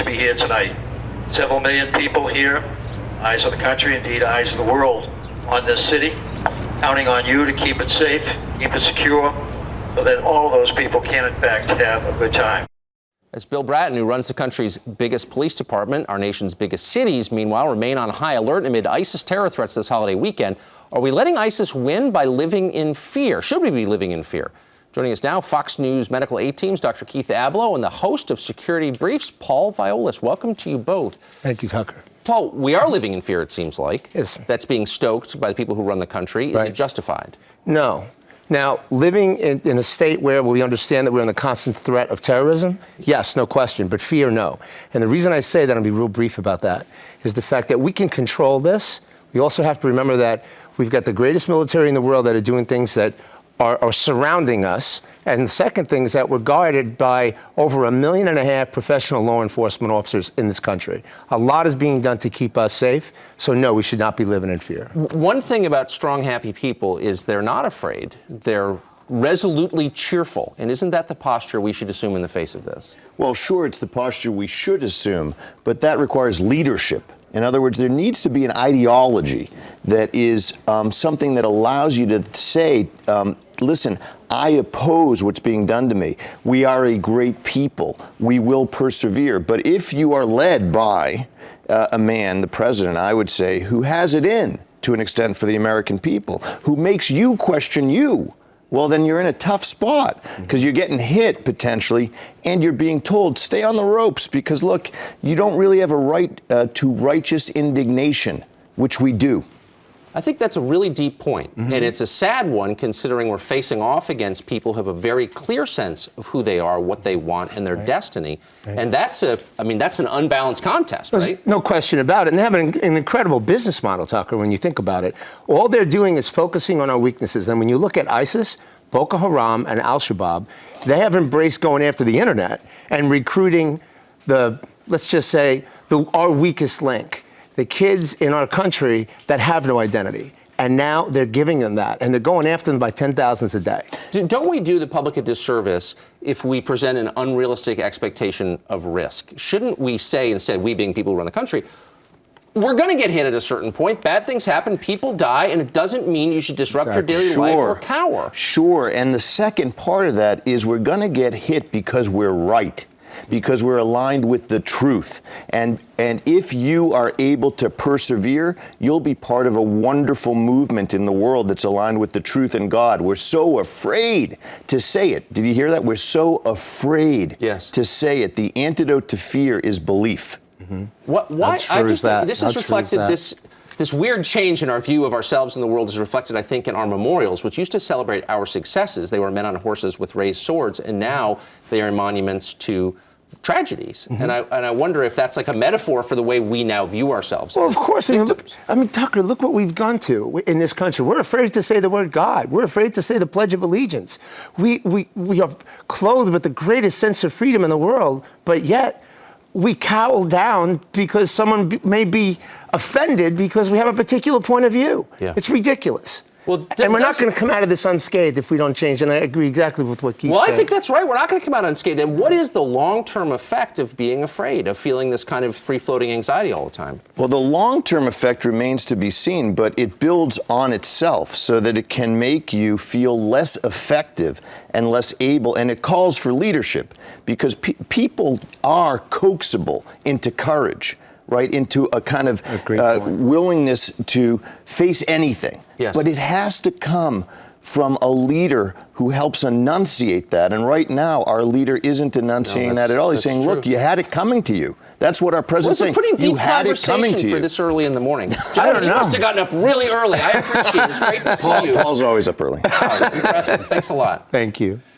to be here tonight. Several million people here, eyes of the country, indeed eyes of the world on this city, counting on you to keep it safe, keep it secure, so that all of those people can in fact have a good time. As Bill Bratton, who runs the country's biggest police department, our nation's biggest cities, meanwhile, remain on high alert amid ISIS terror threats this holiday weekend. Are we letting ISIS win by living in fear? Should we be living in fear? Joining us now, Fox News Medical Aid Team's Dr. Keith Abloh and the host of Security Briefs, Paul Viollis. Welcome to you both. Thank you, Tucker. Paul, we are living in fear, it seems like. Yes. That's being stoked by the people who run the country. Is it justified? No. Now, living in a state where we understand that we're in the constant threat of terrorism, yes, no question, but fear, no. And the reason I say that, I'll be real brief about that, is the fact that we can control this. We also have to remember that we've got the greatest military in the world that are doing things that are surrounding us. And the second thing is that we're guarded by over 1.5 million professional law enforcement officers in this country. A lot is being done to keep us safe. So no, we should not be living in fear. One thing about strong, happy people is they're not afraid. They're resolutely cheerful. And isn't that the posture we should assume in the face of this? Well, sure, it's the posture we should assume, but that requires leadership. In other words, there needs to be an ideology that is something that allows you to say, listen, I oppose what's being done to me. We are a great people. We will persevere. But if you are led by a man, the president, I would say, who has it in to an extent for the American people, who makes you question you, well, then you're in a tough spot because you're getting hit potentially and you're being told, stay on the ropes because, look, you don't really have a right to righteous indignation, which we do. I think that's a really deep point, and it's a sad one considering we're facing off against people who have a very clear sense of who they are, what they want, and their destiny. And that's an unbalanced contest, right? There's no question about it. And they have an incredible business model, Tucker, when you think about it. All they're doing is focusing on our weaknesses. And when you look at ISIS, Boko Haram, and Al-Shabaab, they have embraced going after the internet and recruiting let's just say, our weakest link. The kids in our country that have no identity. And now they're giving them that. And they're going after them by 10,000s a day. Don't we do the public a disservice if we present an unrealistic expectation of risk? Shouldn't we say, instead, we being people who run the country, we're going to get hit at a certain point. Bad things happen. People die. And it doesn't mean you should disrupt your daily life or cower. Sure. And the second part of that is we're going to get hit because we're right. Because we're aligned with the truth. And if you are able to persevere, you'll be part of a wonderful movement in the world that's aligned with the truth and God. We're so afraid to say it. Did you hear that? We're so afraid to say it. The antidote to fear is belief. Why? This is reflected, this weird change in our view of ourselves and the world is reflected, I think, in our memorials, which used to celebrate our successes. They were men on horses with raised swords, and now they are monuments to tragedies. And I wonder if that's like a metaphor for the way we now view ourselves. Well, of course. I mean, Tucker, look what we've gone to in this country. We're afraid to say the word God. We're afraid to say the Pledge of Allegiance. We are clothed with the greatest sense of freedom in the world, but yet we cowl down because someone may be offended because we have a particular point of view. It's ridiculous. Well, and we're not going to come out of this unscathed if we don't change. And I agree exactly with what Keith said. Well, I think that's right. We're not going to come out unscathed. And what is the long-term effect of being afraid, of feeling this kind of free-floating anxiety all the time? Well, the long-term effect remains to be seen, but it builds on itself so that it can make you feel less effective and less able. And it calls for leadership because people are coaxable into courage. Right, into a kind of willingness to face anything. But it has to come from a leader who helps enunciate that. And right now, our leader isn't enunciating that at all. He's saying, look, you had it coming to you. That's what our president's saying. It's a pretty deep conversation for this early in the morning. John, you must have gotten up really early. I appreciate it. It's great to see you. Paul's always up early. Impressive. Thanks a lot. Thank you.